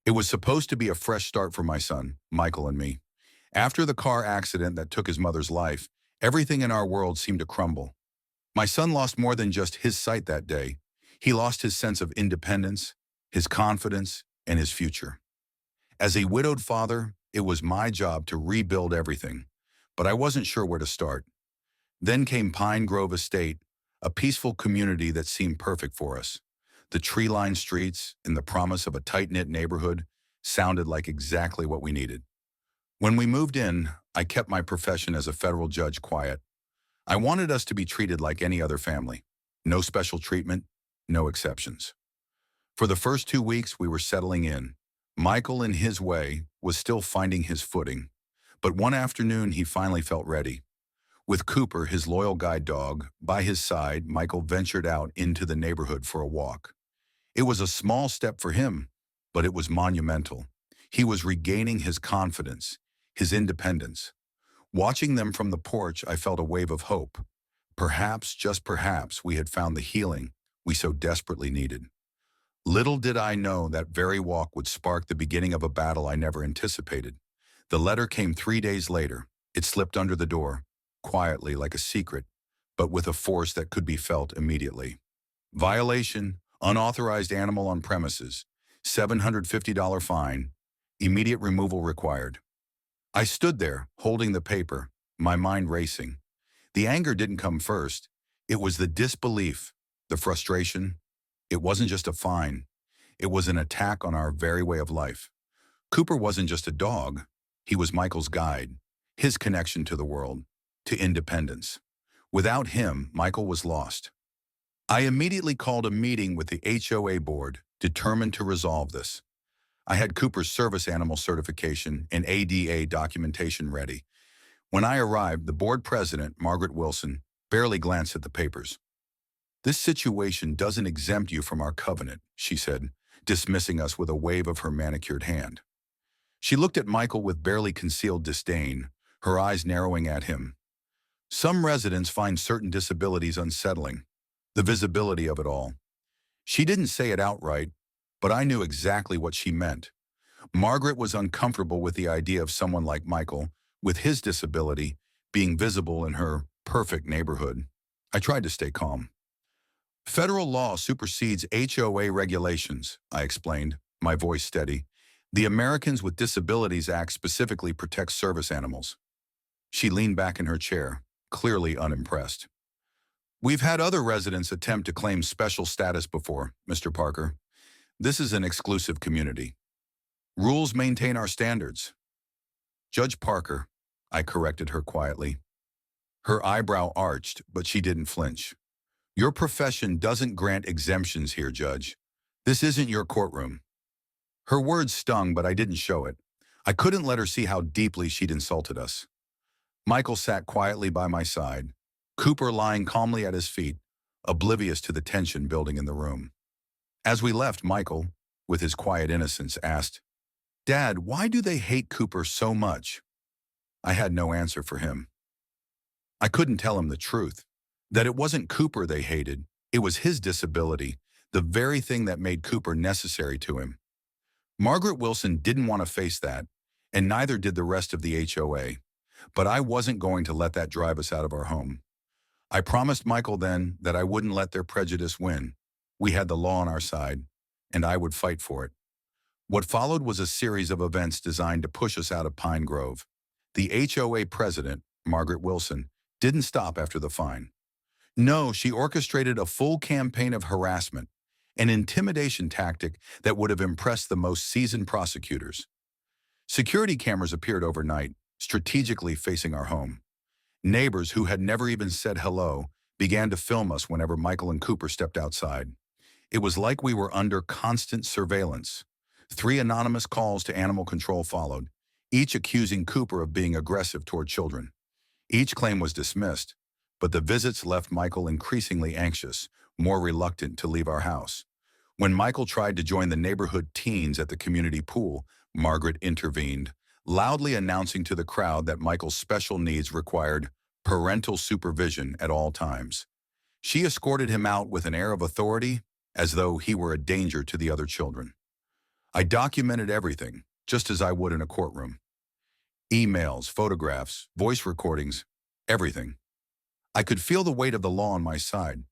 It was supposed to be a fresh start for my son, Michael, and me. After the car accident that took his mother's life, everything in our world seemed to crumble. My son lost more than just his sight that day. He lost his sense of independence, his confidence, and his future. As a widowed father, it was my job to rebuild everything, but I wasn't sure where to start. Then came Pine Grove Estate, a peaceful community that seemed perfect for us. The tree-lined streets and the promise of a tight-knit neighborhood sounded like exactly what we needed. When we moved in, I kept my profession as a federal judge quiet. I wanted us to be treated like any other family. No special treatment, no exceptions. For the first 2 weeks, we were settling in. Michael, in his way, was still finding his footing. But one afternoon, he finally felt ready. With Cooper, his loyal guide dog, by his side, Michael ventured out into the neighborhood for a walk. It was a small step for him, but it was monumental. He was regaining his confidence, his independence. Watching them from the porch, I felt a wave of hope. Perhaps, just perhaps, we had found the healing we so desperately needed. Little did I know that very walk would spark the beginning of a battle I never anticipated. The letter came 3 days later. It slipped under the door, quietly like a secret, but with a force that could be felt immediately. Violation, unauthorized animal on premises, $750 fine, immediate removal required. I stood there, holding the paper, my mind racing. The anger didn't come first. It was the disbelief, the frustration. It wasn't just a fine. It was an attack on our very way of life. Cooper wasn't just a dog. He was Michael's guide, his connection to the world, to independence. Without him, Michael was lost. I immediately called a meeting with the HOA board, determined to resolve this. I had Cooper's service animal certification and ADA documentation ready. When I arrived, the board president, Margaret Wilson, barely glanced at the papers. "This situation doesn't exempt you from our covenant," she said, dismissing us with a wave of her manicured hand. She looked at Michael with barely concealed disdain, her eyes narrowing at him. "Some residents find certain disabilities unsettling, the visibility of it all." She didn't say it outright, but I knew exactly what she meant. Margaret was uncomfortable with the idea of someone like Michael, with his disability, being visible in her perfect neighborhood. I tried to stay calm. "Federal law supersedes HOA regulations," I explained, my voice steady. "The Americans with Disabilities Act specifically protects service animals." She leaned back in her chair, clearly unimpressed. "We've had other residents attempt to claim special status before, Mr. Parker. This is an exclusive community. Rules maintain our standards." "Judge Parker," I corrected her quietly. Her eyebrow arched, but she didn't flinch. "Your profession doesn't grant exemptions here, Judge. This isn't your courtroom." Her words stung, but I didn't show it. I couldn't let her see how deeply she'd insulted us. Michael sat quietly by my side, Cooper lying calmly at his feet, oblivious to the tension building in the room. As we left, Michael, with his quiet innocence, asked, "Dad, why do they hate Cooper so much?" I had no answer for him. I couldn't tell him the truth, that it wasn't Cooper they hated, it was his disability, the very thing that made Cooper necessary to him. Margaret Wilson didn't want to face that, and neither did the rest of the HOA, but I wasn't going to let that drive us out of our home. I promised Michael then that I wouldn't let their prejudice win. We had the law on our side, and I would fight for it. What followed was a series of events designed to push us out of Pine Grove. The HOA president, Margaret Wilson, didn't stop after the fine. No, she orchestrated a full campaign of harassment, an intimidation tactic that would have impressed the most seasoned prosecutors. Security cameras appeared overnight, strategically facing our home. Neighbors who had never even said hello began to film us whenever Michael and Cooper stepped outside. It was like we were under constant surveillance. 3 anonymous calls to animal control followed, each accusing Cooper of being aggressive toward children. Each claim was dismissed, but the visits left Michael increasingly anxious, more reluctant to leave our house. When Michael tried to join the neighborhood teens at the community pool, Margaret intervened, loudly announcing to the crowd that Michael's special needs required parental supervision at all times. She escorted him out with an air of authority, as though he were a danger to the other children. I documented everything, just as I would in a courtroom. Emails, photographs, voice recordings, everything. I could feel the weight of the law on my side,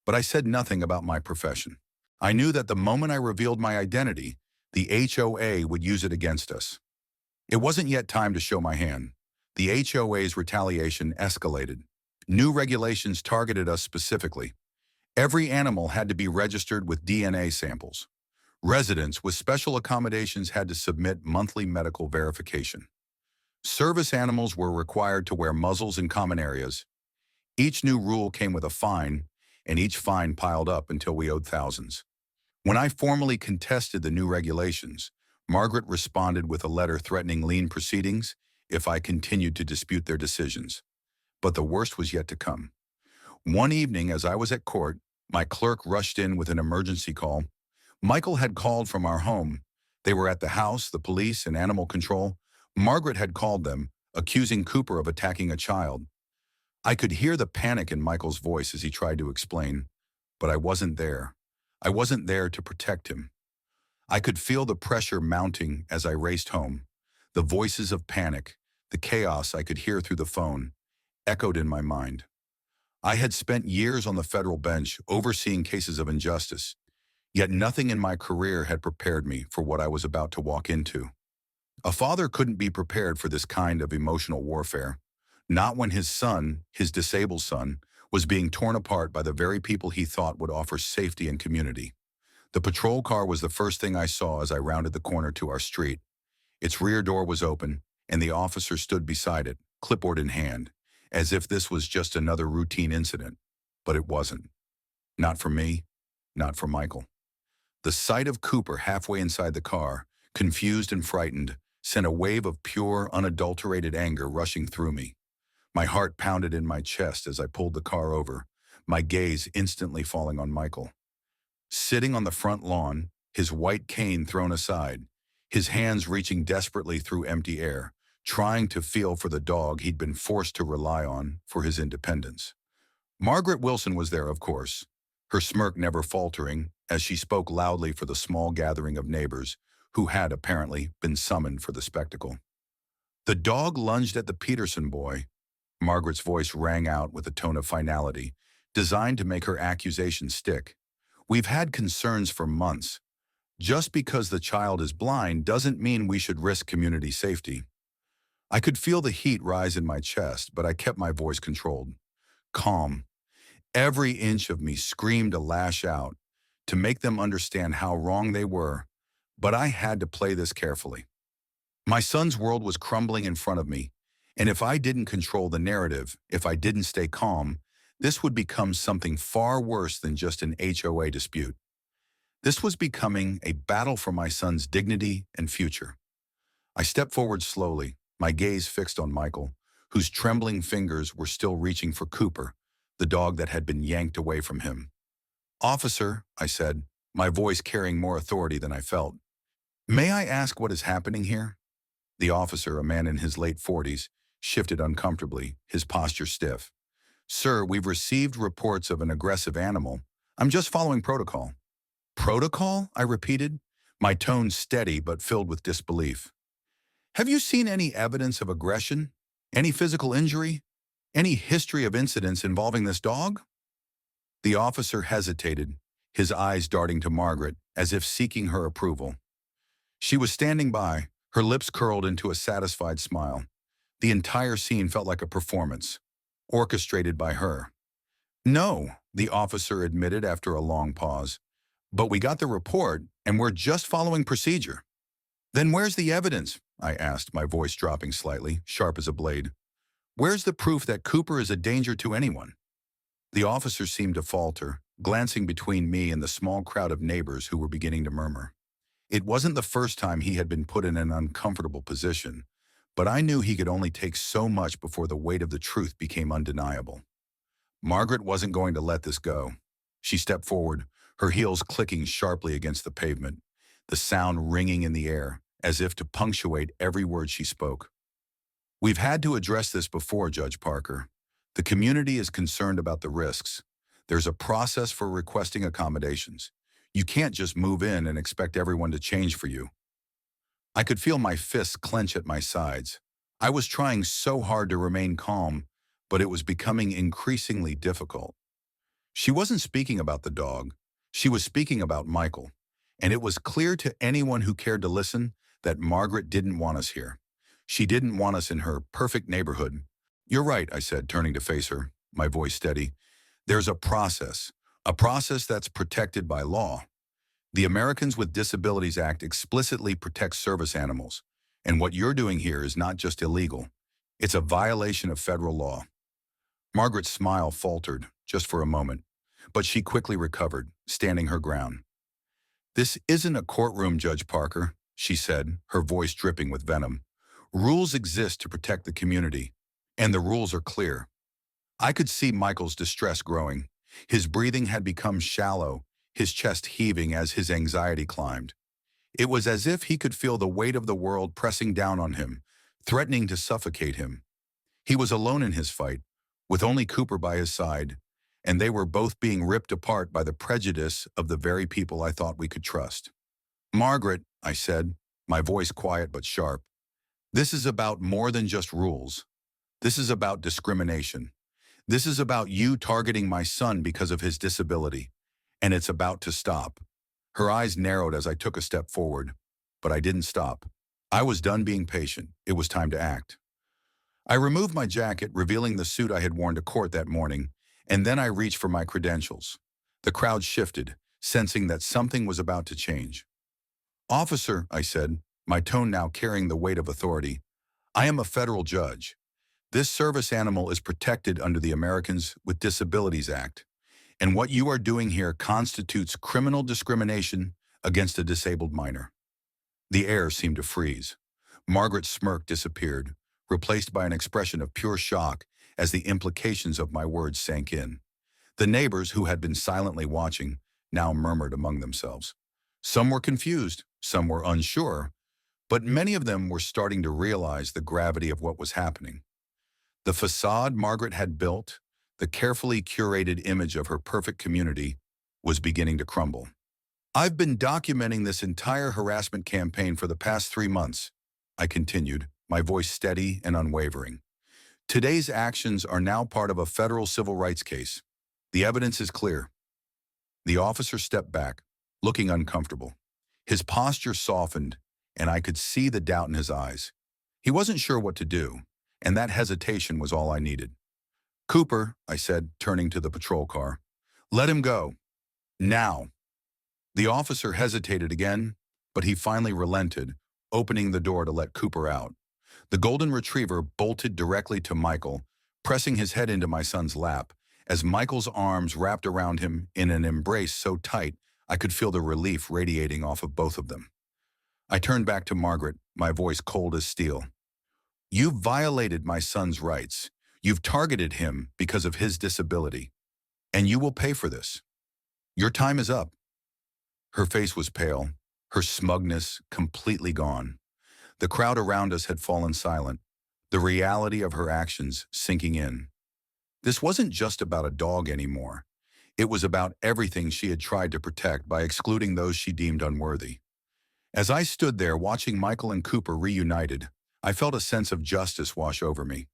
but I said nothing about my profession. I knew that the moment I revealed my identity, the HOA would use it against us. It wasn't yet time to show my hand. The HOA's retaliation escalated. New regulations targeted us specifically. Every animal had to be registered with DNA samples. Residents with special accommodations had to submit monthly medical verification. Service animals were required to wear muzzles in common areas. Each new rule came with a fine, and each fine piled up until we owed thousands. When I formally contested the new regulations, Margaret responded with a letter threatening lien proceedings if I continued to dispute their decisions. But the worst was yet to come. One evening, as I was at court, my clerk rushed in with an emergency call. Michael had called from our home. They were at the house, the police, and animal control. Margaret had called them, accusing Cooper of attacking a child. I could hear the panic in Michael's voice as he tried to explain, but I wasn't there. I wasn't there to protect him. I could feel the pressure mounting as I raced home. The voices of panic, the chaos I could hear through the phone, echoed in my mind. I had spent years on the federal bench overseeing cases of injustice, yet nothing in my career had prepared me for what I was about to walk into. A father couldn't be prepared for this kind of emotional warfare, not when his son, his disabled son, was being torn apart by the very people he thought would offer safety and community. The patrol car was the first thing I saw as I rounded the corner to our street. Its rear door was open, and the officer stood beside it, clipboard in hand, as if this was just another routine incident. But it wasn't. Not for me, not for Michael. The sight of Cooper halfway inside the car, confused and frightened, sent a wave of pure, unadulterated anger rushing through me. My heart pounded in my chest as I pulled the car over, my gaze instantly falling on Michael. Sitting on the front lawn, his white cane thrown aside, his hands reaching desperately through empty air, trying to feel for the dog he'd been forced to rely on for his independence. Margaret Wilson was there, of course, her smirk never faltering as she spoke loudly for the small gathering of neighbors who had apparently been summoned for the spectacle. The dog lunged at the Peterson boy. Margaret's voice rang out with a tone of finality, designed to make her accusation stick. We've had concerns for months. Just because the child is blind doesn't mean we should risk community safety. I could feel the heat rise in my chest, but I kept my voice controlled. Calm. Every inch of me screamed to lash out, to make them understand how wrong they were, but I had to play this carefully. My son's world was crumbling in front of me, and if I didn't control the narrative, if I didn't stay calm, this would become something far worse than just an HOA dispute. This was becoming a battle for my son's dignity and future. I stepped forward slowly, my gaze fixed on Michael, whose trembling fingers were still reaching for Cooper, the dog that had been yanked away from him. "Officer," I said, my voice carrying more authority than I felt, "may I ask what is happening here?" The officer, a man in his late 40s, shifted uncomfortably, his posture stiff. "Sir, we've received reports of an aggressive animal. I'm just following protocol." "Protocol?" I repeated, my tone steady but filled with disbelief. "Have you seen any evidence of aggression? Any physical injury? Any history of incidents involving this dog?" The officer hesitated, his eyes darting to Margaret as if seeking her approval. She was standing by, her lips curled into a satisfied smile. The entire scene felt like a performance, orchestrated by her. "No," the officer admitted after a long pause, "but we got the report, and we're just following procedure." "Then where's the evidence?" I asked, my voice dropping slightly, sharp as a blade. "Where's the proof that Cooper is a danger to anyone?" The officer seemed to falter, glancing between me and the small crowd of neighbors who were beginning to murmur. It wasn't the first time he had been put in an uncomfortable position, but I knew he could only take so much before the weight of the truth became undeniable. Margaret wasn't going to let this go. She stepped forward, her heels clicking sharply against the pavement, the sound ringing in the air, as if to punctuate every word she spoke. "We've had to address this before, Judge Parker. The community is concerned about the risks. There's a process for requesting accommodations. You can't just move in and expect everyone to change for you. I could feel my fists clench at my sides. I was trying so hard to remain calm, but it was becoming increasingly difficult. She wasn't speaking about the dog. She was speaking about Michael. And it was clear to anyone who cared to listen that Margaret didn't want us here. She didn't want us in her perfect neighborhood. You're right, I said, turning to face her, my voice steady. There's a process that's protected by law. The Americans with Disabilities Act explicitly protects service animals. And what you're doing here is not just illegal. It's a violation of federal law. Margaret's smile faltered, just for a moment, but she quickly recovered, standing her ground. This isn't a courtroom, Judge Parker, she said, her voice dripping with venom. Rules exist to protect the community, and the rules are clear. I could see Michael's distress growing. His breathing had become shallow, his chest heaving as his anxiety climbed. It was as if he could feel the weight of the world pressing down on him, threatening to suffocate him. He was alone in his fight, with only Cooper by his side, and they were both being ripped apart by the prejudice of the very people I thought we could trust. Margaret, I said, my voice quiet but sharp, this is about more than just rules. This is about discrimination. This is about you targeting my son because of his disability, and it's about to stop. Her eyes narrowed as I took a step forward, but I didn't stop. I was done being patient. It was time to act. I removed my jacket, revealing the suit I had worn to court that morning, and then I reached for my credentials. The crowd shifted, sensing that something was about to change. Officer, I said, my tone now carrying the weight of authority, I am a federal judge. This service animal is protected under the Americans with Disabilities Act, and what you are doing here constitutes criminal discrimination against a disabled minor. The air seemed to freeze. Margaret's smirk disappeared, replaced by an expression of pure shock as the implications of my words sank in. The neighbors, who had been silently watching, now murmured among themselves. Some were confused, some were unsure, but many of them were starting to realize the gravity of what was happening. The facade Margaret had built, the carefully curated image of her perfect community, was beginning to crumble. I've been documenting this entire harassment campaign for the past 3 months, I continued, my voice steady and unwavering. Today's actions are now part of a federal civil rights case. The evidence is clear. The officer stepped back, looking uncomfortable. His posture softened, and I could see the doubt in his eyes. He wasn't sure what to do, and that hesitation was all I needed. Cooper, I said, turning to the patrol car. Let him go. Now. The officer hesitated again, but he finally relented, opening the door to let Cooper out. The golden retriever bolted directly to Michael, pressing his head into my son's lap, as Michael's arms wrapped around him in an embrace so tight I could feel the relief radiating off of both of them. I turned back to Margaret, my voice cold as steel. You've violated my son's rights. You've targeted him because of his disability. And you will pay for this. Your time is up. Her face was pale, her smugness completely gone. The crowd around us had fallen silent, the reality of her actions sinking in. This wasn't just about a dog anymore. It was about everything she had tried to protect by excluding those she deemed unworthy. As I stood there watching Michael and Cooper reunited, I felt a sense of justice wash over me.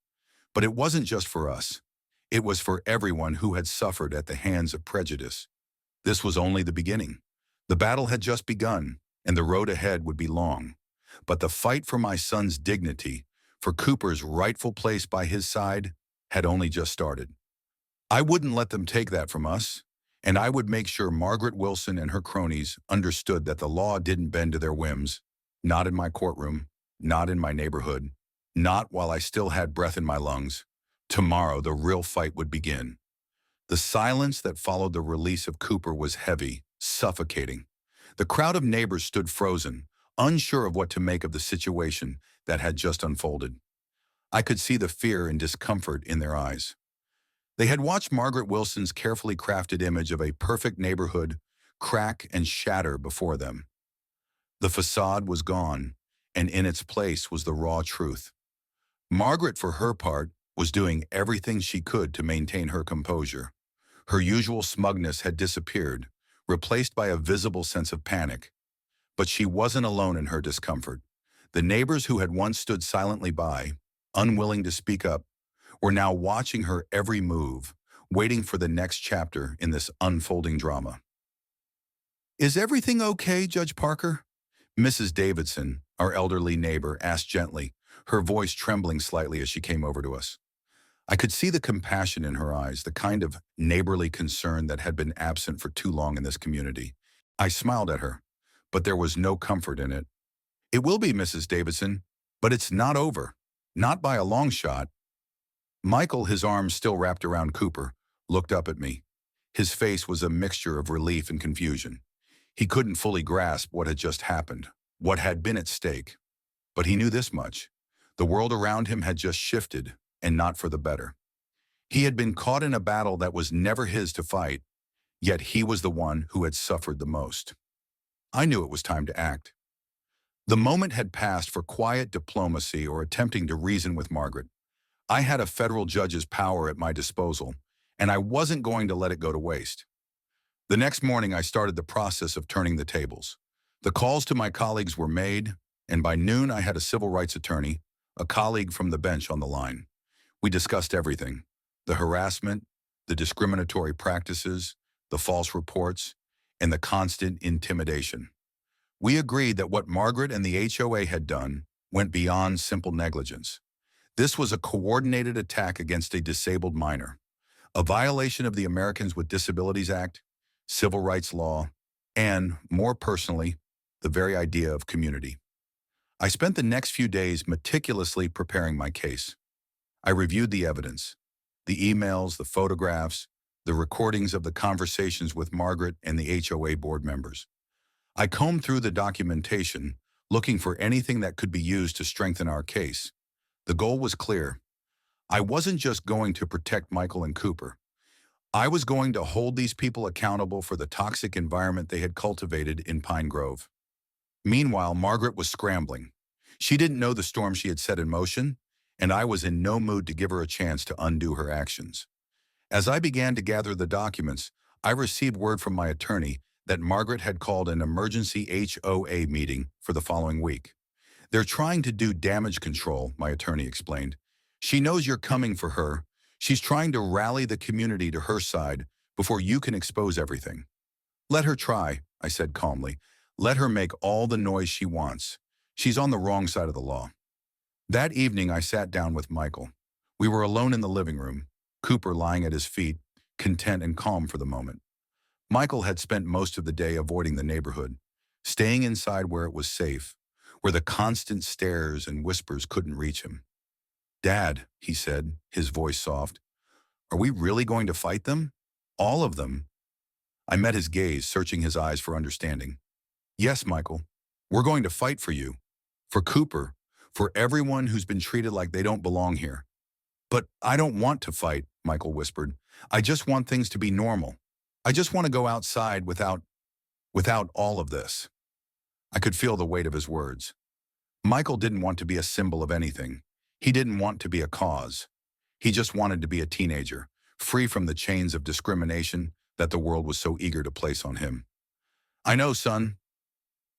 But it wasn't just for us. It was for everyone who had suffered at the hands of prejudice. This was only the beginning. The battle had just begun, and the road ahead would be long. But the fight for my son's dignity, for Cooper's rightful place by his side, had only just started. I wouldn't let them take that from us, and I would make sure Margaret Wilson and her cronies understood that the law didn't bend to their whims, not in my courtroom, not in my neighborhood, not while I still had breath in my lungs. Tomorrow, the real fight would begin. The silence that followed the release of Cooper was heavy, suffocating. The crowd of neighbors stood frozen, unsure of what to make of the situation that had just unfolded. I could see the fear and discomfort in their eyes. They had watched Margaret Wilson's carefully crafted image of a perfect neighborhood crack and shatter before them. The facade was gone, and in its place was the raw truth. Margaret, for her part, was doing everything she could to maintain her composure. Her usual smugness had disappeared, replaced by a visible sense of panic. But she wasn't alone in her discomfort. The neighbors who had once stood silently by, unwilling to speak up, were now watching her every move, waiting for the next chapter in this unfolding drama. "Is everything okay, Judge Parker?" Mrs. Davidson, our elderly neighbor, asked gently, her voice trembling slightly as she came over to us. I could see the compassion in her eyes, the kind of neighborly concern that had been absent for too long in this community. I smiled at her, but there was no comfort in it. "It will be, Mrs. Davidson, but it's not over. Not by a long shot." Michael, his arms still wrapped around Cooper, looked up at me. His face was a mixture of relief and confusion. He couldn't fully grasp what had just happened, what had been at stake. But he knew this much. The world around him had just shifted, and not for the better. He had been caught in a battle that was never his to fight, yet he was the one who had suffered the most. I knew it was time to act. The moment had passed for quiet diplomacy or attempting to reason with Margaret. I had a federal judge's power at my disposal, and I wasn't going to let it go to waste. The next morning, I started the process of turning the tables. The calls to my colleagues were made, and by noon I had a civil rights attorney, a colleague from the bench, on the line. We discussed everything: the harassment, the discriminatory practices, the false reports, and the constant intimidation. We agreed that what Margaret and the HOA had done went beyond simple negligence. This was a coordinated attack against a disabled minor, a violation of the Americans with Disabilities Act, civil rights law, and, more personally, the very idea of community. I spent the next few days meticulously preparing my case. I reviewed the evidence, the emails, the photographs, the recordings of the conversations with Margaret and the HOA board members. I combed through the documentation, looking for anything that could be used to strengthen our case. The goal was clear. I wasn't just going to protect Michael and Cooper. I was going to hold these people accountable for the toxic environment they had cultivated in Pine Grove. Meanwhile, Margaret was scrambling. She didn't know the storm she had set in motion, and I was in no mood to give her a chance to undo her actions. As I began to gather the documents, I received word from my attorney that Margaret had called an emergency HOA meeting for the following week. "They're trying to do damage control," my attorney explained. "She knows you're coming for her. She's trying to rally the community to her side before you can expose everything." "Let her try," I said calmly. "Let her make all the noise she wants. She's on the wrong side of the law." That evening, I sat down with Michael. We were alone in the living room, Cooper lying at his feet, content and calm for the moment. Michael had spent most of the day avoiding the neighborhood, staying inside where it was safe, where the constant stares and whispers couldn't reach him. "Dad," he said, his voice soft, "are we really going to fight them? All of them?" I met his gaze, searching his eyes for understanding. "Yes, Michael, we're going to fight for you, for Cooper, for everyone who's been treated like they don't belong here." "But I don't want to fight," Michael whispered. "I just want things to be normal. I just want to go outside without all of this." I could feel the weight of his words. Michael didn't want to be a symbol of anything. He didn't want to be a cause. He just wanted to be a teenager, free from the chains of discrimination that the world was so eager to place on him. "I know, son.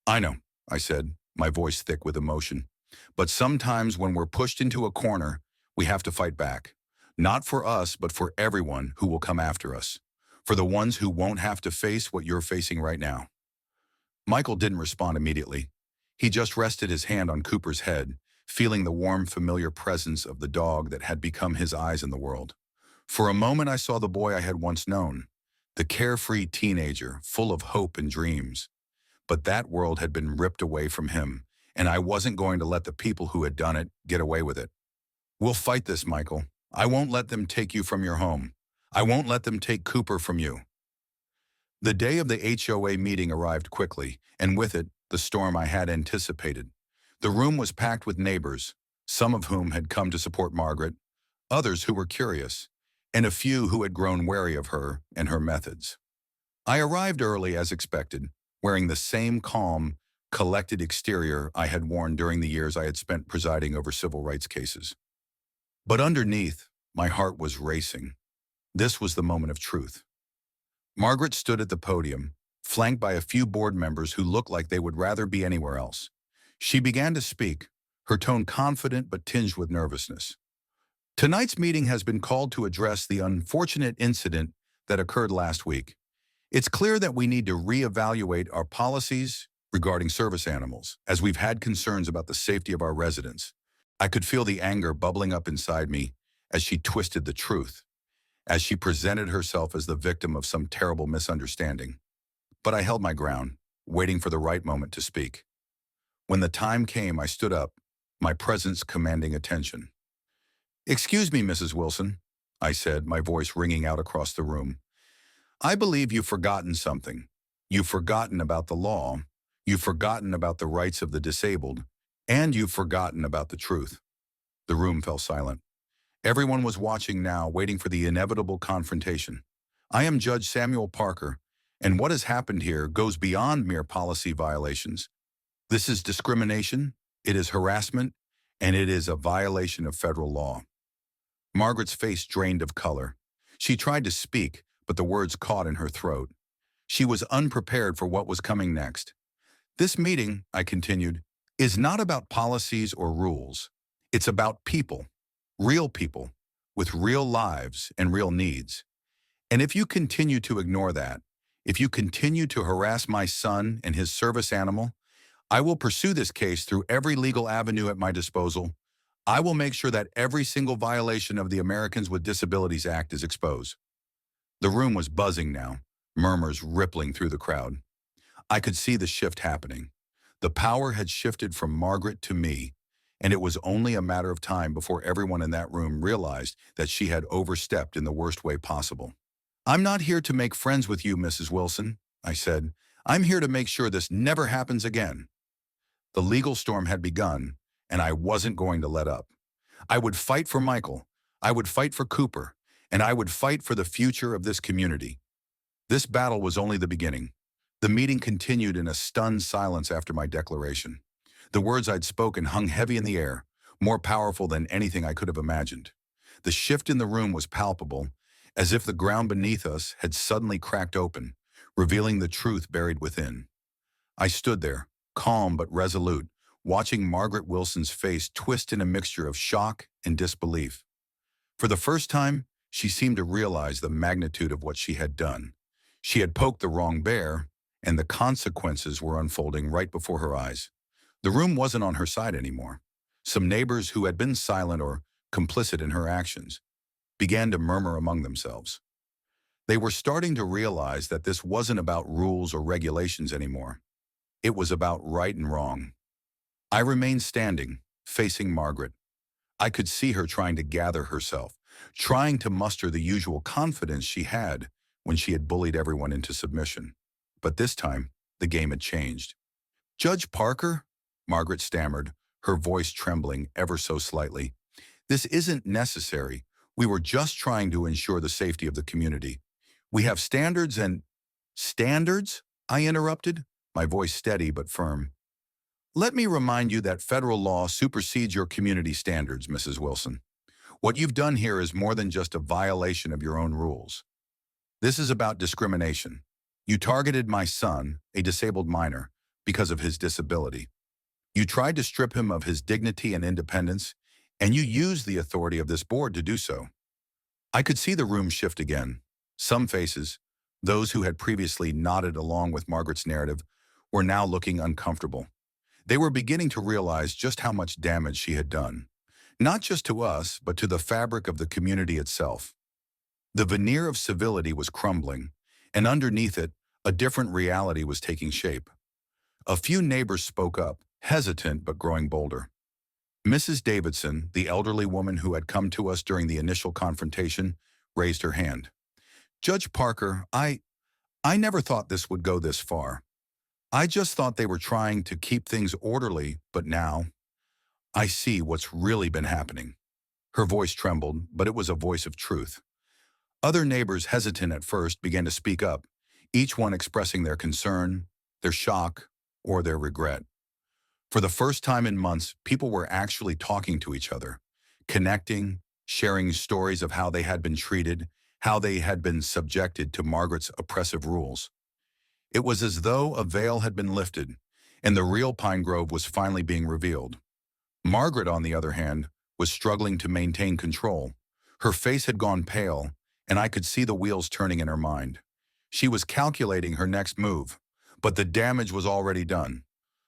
I know," I said, my voice thick with emotion. "But sometimes when we're pushed into a corner, we have to fight back. Not for us, but for everyone who will come after us. For the ones who won't have to face what you're facing right now." Michael didn't respond immediately. He just rested his hand on Cooper's head, feeling the warm, familiar presence of the dog that had become his eyes in the world. For a moment, I saw the boy I had once known, the carefree teenager, full of hope and dreams. But that world had been ripped away from him, and I wasn't going to let the people who had done it get away with it. "We'll fight this, Michael. I won't let them take you from your home. I won't let them take Cooper from you." The day of the HOA meeting arrived quickly, and with it, the storm I had anticipated. The room was packed with neighbors, some of whom had come to support Margaret, others who were curious, and a few who had grown wary of her and her methods. I arrived early as expected, wearing the same calm, collected exterior I had worn during the years I had spent presiding over civil rights cases. But underneath, my heart was racing. This was the moment of truth. Margaret stood at the podium, flanked by a few board members who looked like they would rather be anywhere else. She began to speak, her tone confident but tinged with nervousness. Tonight's meeting has been called to address the unfortunate incident that occurred last week. It's clear that we need to reevaluate our policies regarding service animals, as we've had concerns about the safety of our residents. I could feel the anger bubbling up inside me as she twisted the truth, as she presented herself as the victim of some terrible misunderstanding. But I held my ground, waiting for the right moment to speak. When the time came, I stood up, my presence commanding attention. "Excuse me, Mrs. Wilson," I said, my voice ringing out across the room. "I believe you've forgotten something. You've forgotten about the law, you've forgotten about the rights of the disabled, and you've forgotten about the truth." The room fell silent. Everyone was watching now, waiting for the inevitable confrontation. I am Judge Samuel Parker, and what has happened here goes beyond mere policy violations. This is discrimination, it is harassment, and it is a violation of federal law. Margaret's face drained of color. She tried to speak, but the words caught in her throat. She was unprepared for what was coming next. "This meeting," I continued, "is not about policies or rules. It's about people, real people, with real lives and real needs. And if you continue to ignore that, if you continue to harass my son and his service animal, I will pursue this case through every legal avenue at my disposal. I will make sure that every single violation of the Americans with Disabilities Act is exposed." The room was buzzing now, murmurs rippling through the crowd. I could see the shift happening. The power had shifted from Margaret to me, and it was only a matter of time before everyone in that room realized that she had overstepped in the worst way possible. "I'm not here to make friends with you, Mrs. Wilson," I said. "I'm here to make sure this never happens again." The legal storm had begun, and I wasn't going to let up. I would fight for Michael, I would fight for Cooper, and I would fight for the future of this community. This battle was only the beginning. The meeting continued in a stunned silence after my declaration. The words I'd spoken hung heavy in the air, more powerful than anything I could have imagined. The shift in the room was palpable, as if the ground beneath us had suddenly cracked open, revealing the truth buried within. I stood there, calm but resolute, watching Margaret Wilson's face twist in a mixture of shock and disbelief. For the first time, she seemed to realize the magnitude of what she had done. She had poked the wrong bear, and the consequences were unfolding right before her eyes. The room wasn't on her side anymore. Some neighbors who had been silent or complicit in her actions began to murmur among themselves. They were starting to realize that this wasn't about rules or regulations anymore. It was about right and wrong. I remained standing, facing Margaret. I could see her trying to gather herself, trying to muster the usual confidence she had when she had bullied everyone into submission. But this time, the game had changed. "Judge Parker," Margaret stammered, her voice trembling ever so slightly, "this isn't necessary. We were just trying to ensure the safety of the community. We have standards and—" "Standards?" I interrupted, my voice steady but firm. "Let me remind you that federal law supersedes your community standards, Mrs. Wilson. What you've done here is more than just a violation of your own rules. This is about discrimination. You targeted my son, a disabled minor, because of his disability. You tried to strip him of his dignity and independence, and you used the authority of this board to do so." I could see the room shift again. Some faces, those who had previously nodded along with Margaret's narrative, were now looking uncomfortable. They were beginning to realize just how much damage she had done, not just to us, but to the fabric of the community itself. The veneer of civility was crumbling, and underneath it, a different reality was taking shape. A few neighbors spoke up, hesitant but growing bolder. Mrs. Davidson, the elderly woman who had come to us during the initial confrontation, raised her hand. "Judge Parker, I never thought this would go this far. I just thought they were trying to keep things orderly, but now I see what's really been happening." Her voice trembled, but it was a voice of truth. Other neighbors, hesitant at first, began to speak up, each one expressing their concern, their shock, or their regret. For the first time in months, people were actually talking to each other, connecting, sharing stories of how they had been treated, how they had been subjected to Margaret's oppressive rules. It was as though a veil had been lifted, and the real Pine Grove was finally being revealed. Margaret, on the other hand, was struggling to maintain control. Her face had gone pale, and I could see the wheels turning in her mind. She was calculating her next move, but the damage was already done.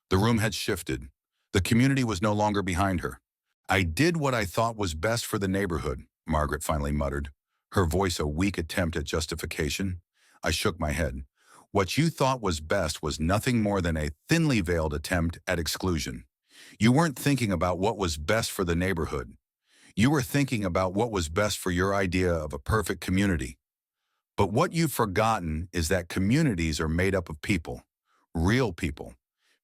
The room had shifted. The community was no longer behind her. "I did what I thought was best for the neighborhood," Margaret finally muttered, her voice a weak attempt at justification. I shook my head. "What you thought was best was nothing more than a thinly veiled attempt at exclusion. You weren't thinking about what was best for the neighborhood. You were thinking about what was best for your idea of a perfect community. But what you've forgotten is that communities are made up of people, real people,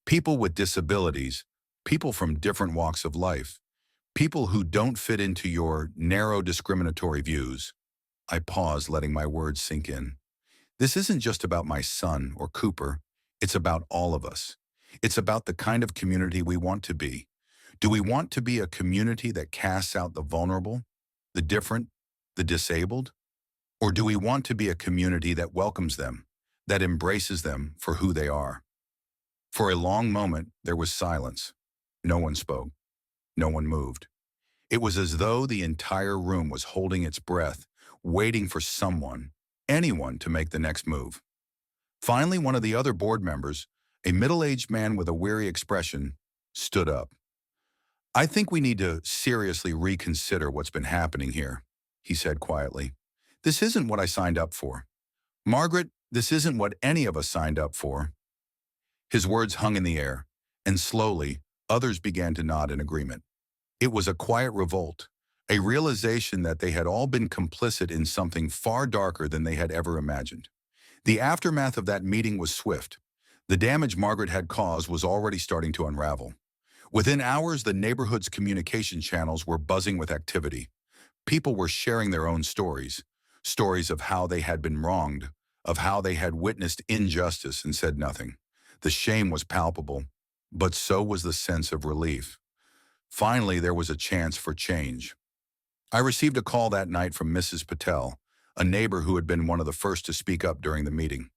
people with disabilities, people from different walks of life, people who don't fit into your narrow discriminatory views." I paused, letting my words sink in. This isn't just about my son or Cooper. It's about all of us. It's about the kind of community we want to be. Do we want to be a community that casts out the vulnerable, the different, the disabled? Or do we want to be a community that welcomes them, that embraces them for who they are? For a long moment, there was silence. No one spoke. No one moved. It was as though the entire room was holding its breath, waiting for someone, anyone, to make the next move. Finally, one of the other board members, a middle-aged man with a weary expression, stood up. "I think we need to seriously reconsider what's been happening here," he said quietly. "This isn't what I signed up for. Margaret, this isn't what any of us signed up for." His words hung in the air, and slowly, others began to nod in agreement. It was a quiet revolt, a realization that they had all been complicit in something far darker than they had ever imagined. The aftermath of that meeting was swift. The damage Margaret had caused was already starting to unravel. Within hours, the neighborhood's communication channels were buzzing with activity. People were sharing their own stories, stories of how they had been wronged, of how they had witnessed injustice and said nothing. The shame was palpable, but so was the sense of relief. Finally, there was a chance for change. I received a call that night from Mrs. Patel, a neighbor who had been one of the first to speak up during the meeting.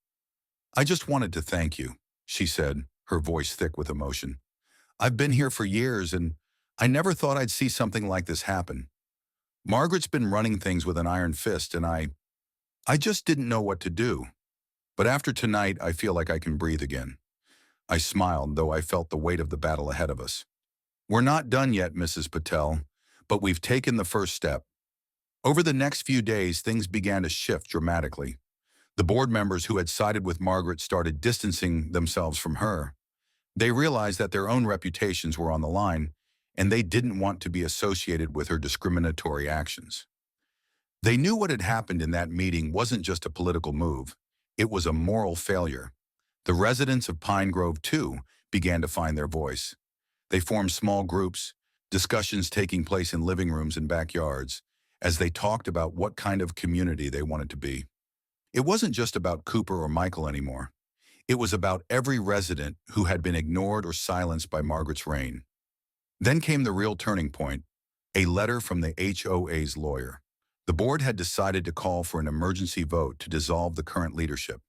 "I just wanted to thank you," she said, her voice thick with emotion. "I've been here for years, and I never thought I'd see something like this happen. Margaret's been running things with an iron fist, and I just didn't know what to do. But after tonight, I feel like I can breathe again." I smiled, though I felt the weight of the battle ahead of us. "We're not done yet, Mrs. Patel, but we've taken the first step." Over the next few days, things began to shift dramatically. The board members who had sided with Margaret started distancing themselves from her. They realized that their own reputations were on the line, and they didn't want to be associated with her discriminatory actions. They knew what had happened in that meeting wasn't just a political move. It was a moral failure. The residents of Pine Grove, too, began to find their voice. They formed small groups, discussions taking place in living rooms and backyards, as they talked about what kind of community they wanted to be. It wasn't just about Cooper or Michael anymore. It was about every resident who had been ignored or silenced by Margaret's reign. Then came the real turning point, a letter from the HOA's lawyer. The board had decided to call for an emergency vote to dissolve the current leadership.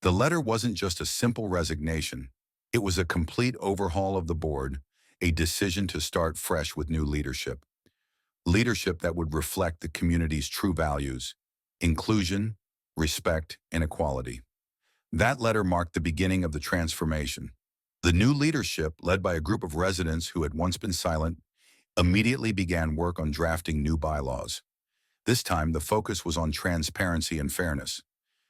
The letter wasn't just a simple resignation. It was a complete overhaul of the board, a decision to start fresh with new leadership. Leadership that would reflect the community's true values: inclusion, respect, and equality. That letter marked the beginning of the transformation. The new leadership, led by a group of residents who had once been silent, immediately began work on drafting new bylaws. This time, the focus was on transparency and fairness.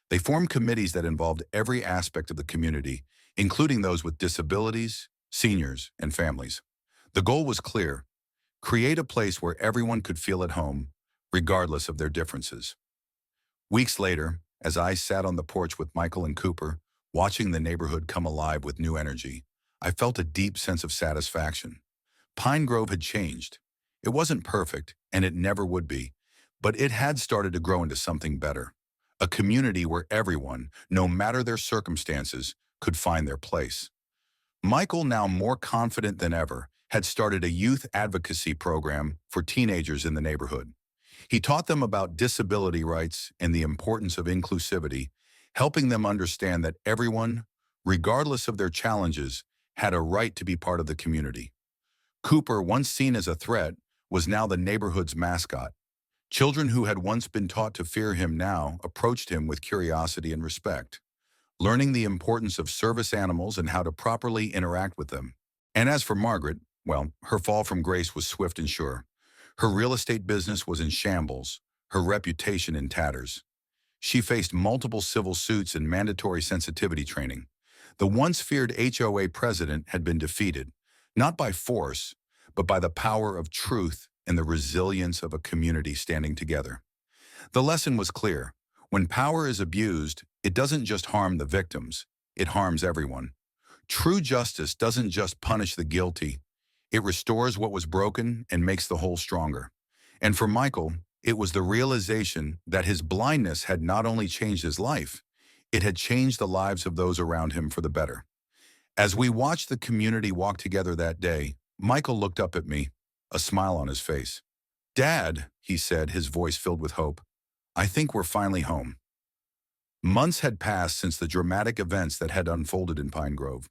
They formed committees that involved every aspect of the community, including those with disabilities, seniors, and families. The goal was clear: create a place where everyone could feel at home, regardless of their differences. Weeks later, as I sat on the porch with Michael and Cooper, watching the neighborhood come alive with new energy, I felt a deep sense of satisfaction. Pine Grove had changed. It wasn't perfect, and it never would be, but it had started to grow into something better. A community where everyone, no matter their circumstances, could find their place. Michael, now more confident than ever, had started a youth advocacy program for teenagers in the neighborhood. He taught them about disability rights and the importance of inclusivity, helping them understand that everyone, regardless of their challenges, had a right to be part of the community. Cooper, once seen as a threat, was now the neighborhood's mascot. Children who had once been taught to fear him now approached him with curiosity and respect, learning the importance of service animals and how to properly interact with them. And as for Margaret, well, her fall from grace was swift and sure. Her real estate business was in shambles, her reputation in tatters. She faced multiple civil suits and mandatory sensitivity training. The once feared HOA president had been defeated, not by force, but by the power of truth and the resilience of a community standing together. The lesson was clear. When power is abused, it doesn't just harm the victims, it harms everyone. True justice doesn't just punish the guilty, it restores what was broken and makes the whole stronger. And for Michael, it was the realization that his blindness had not only changed his life, it had changed the lives of those around him for the better. As we watched the community walk together that day, Michael looked up at me, a smile on his face. "Dad," he said, his voice filled with hope, "I think we're finally home." Months had passed since the dramatic events that had unfolded in Pine Grove.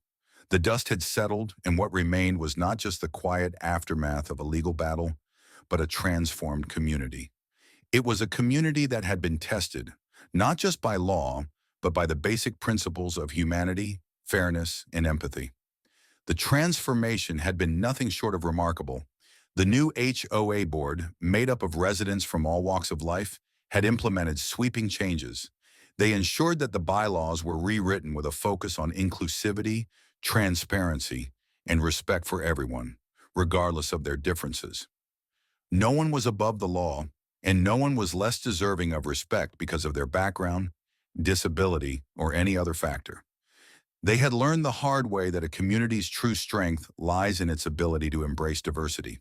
The dust had settled, and what remained was not just the quiet aftermath of a legal battle, but a transformed community. It was a community that had been tested, not just by law, but by the basic principles of humanity, fairness, and empathy. The transformation had been nothing short of remarkable. The new HOA board, made up of residents from all walks of life, had implemented sweeping changes. They ensured that the bylaws were rewritten with a focus on inclusivity, transparency, and respect for everyone, regardless of their differences. No one was above the law, and no one was less deserving of respect because of their background, disability, or any other factor. They had learned the hard way that a community's true strength lies in its ability to embrace diversity.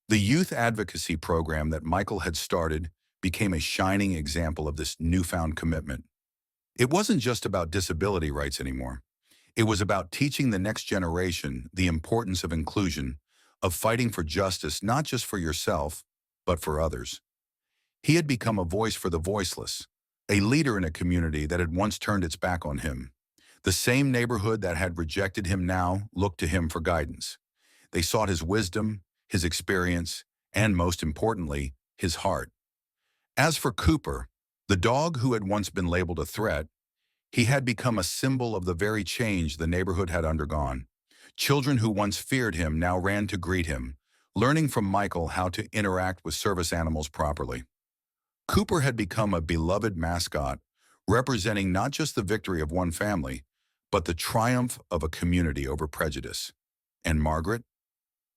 The youth advocacy program that Michael had started became a shining example of this newfound commitment. It wasn't just about disability rights anymore. It was about teaching the next generation the importance of inclusion, of fighting for justice not just for yourself, but for others. He had become a voice for the voiceless, a leader in a community that had once turned its back on him. The same neighborhood that had rejected him now looked to him for guidance. They sought his wisdom, his experience, and most importantly, his heart. As for Cooper, the dog who had once been labeled a threat, he had become a symbol of the very change the neighborhood had undergone. Children who once feared him now ran to greet him, learning from Michael how to interact with service animals properly. Cooper had become a beloved mascot, representing not just the victory of one family, but the triumph of a community over prejudice. And Margaret?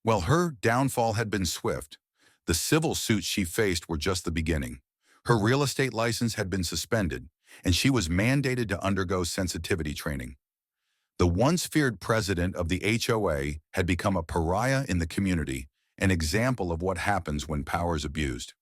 Well, her downfall had been swift. The civil suits she faced were just the beginning. Her real estate license had been suspended, and she was mandated to undergo sensitivity training. The once feared president of the HOA had become a pariah in the community, an example of what happens when power is abused.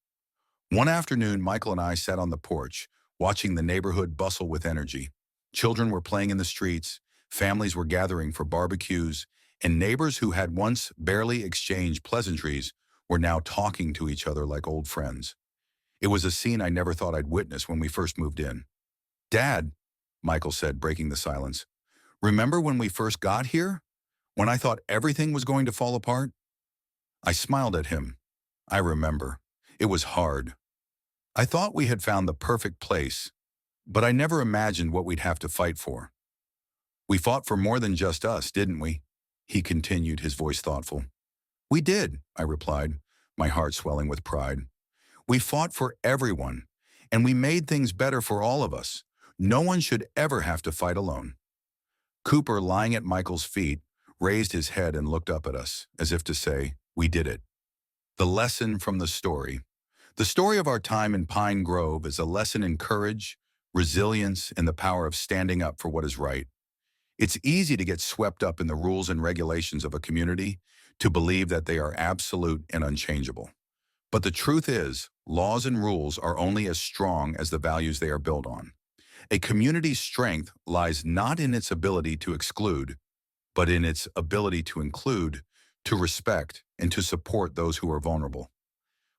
One afternoon, Michael and I sat on the porch, watching the neighborhood bustle with energy. Children were playing in the streets, families were gathering for barbecues, and neighbors who had once barely exchanged pleasantries were now talking to each other like old friends. It was a scene I never thought I'd witness when we first moved in. "Dad," Michael said, breaking the silence, "remember when we first got here? When I thought everything was going to fall apart?" I smiled at him. I remember. It was hard. I thought we had found the perfect place, but I never imagined what we'd have to fight for. "We fought for more than just us, didn't we?" he continued, his voice thoughtful. "We did," I replied, my heart swelling with pride. "We fought for everyone, and we made things better for all of us. No one should ever have to fight alone." Cooper, lying at Michael's feet, raised his head and looked up at us, as if to say, "We did it." The lesson from the story. The story of our time in Pine Grove is a lesson in courage, resilience, and the power of standing up for what is right. It's easy to get swept up in the rules and regulations of a community, to believe that they are absolute and unchangeable. But the truth is, laws and rules are only as strong as the values they are built on. A community's strength lies not in its ability to exclude, but in its ability to include, to respect, and to support those who are vulnerable.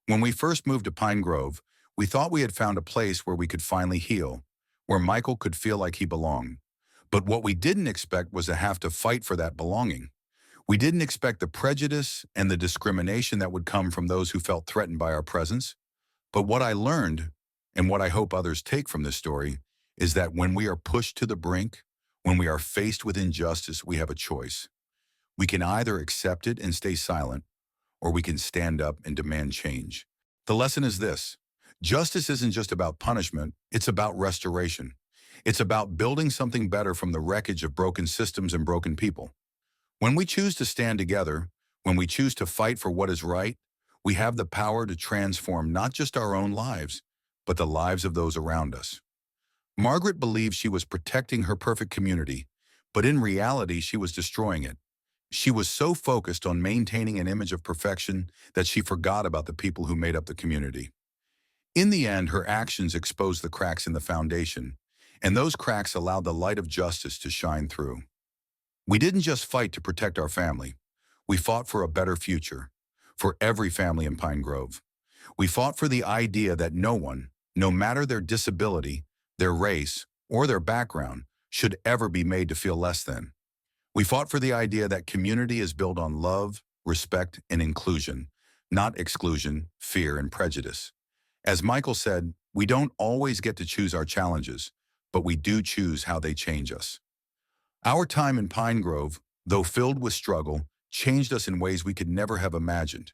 When we first moved to Pine Grove, we thought we had found a place where we could finally heal, where Michael could feel like he belonged. But what we didn't expect was to have to fight for that belonging. We didn't expect the prejudice and the discrimination that would come from those who felt threatened by our presence. But what I learned, and what I hope others take from this story, is that when we are pushed to the brink, when we are faced with injustice, we have a choice. We can either accept it and stay silent, or we can stand up and demand change. The lesson is this: justice isn't just about punishment, it's about restoration. It's about building something better from the wreckage of broken systems and broken people. When we choose to stand together, when we choose to fight for what is right, we have the power to transform not just our own lives, but the lives of those around us. Margaret believed she was protecting her perfect community, but in reality, she was destroying it. She was so focused on maintaining an image of perfection that she forgot about the people who made up the community. In the end, her actions exposed the cracks in the foundation, and those cracks allowed the light of justice to shine through. We didn't just fight to protect our family. We fought for a better future, for every family in Pine Grove. We fought for the idea that no one, no matter their disability, their race, or their background, should ever be made to feel less than. We fought for the idea that community is built on love, respect, and inclusion, not exclusion, fear, and prejudice. As Michael said, we don't always get to choose our challenges, but we do choose how they change us. Our time in Pine Grove, though filled with struggle, changed us in ways we could never have imagined.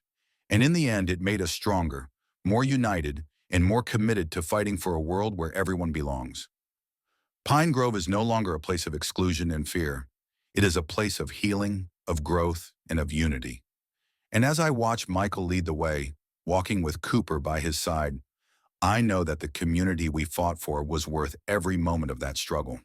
And in the end, it made us stronger, more united, and more committed to fighting for a world where everyone belongs. Pine Grove is no longer a place of exclusion and fear. It is a place of healing, of growth, and of unity. And as I watch Michael lead the way, walking with Cooper by his side, I know that the community we fought for was worth every moment of that struggle.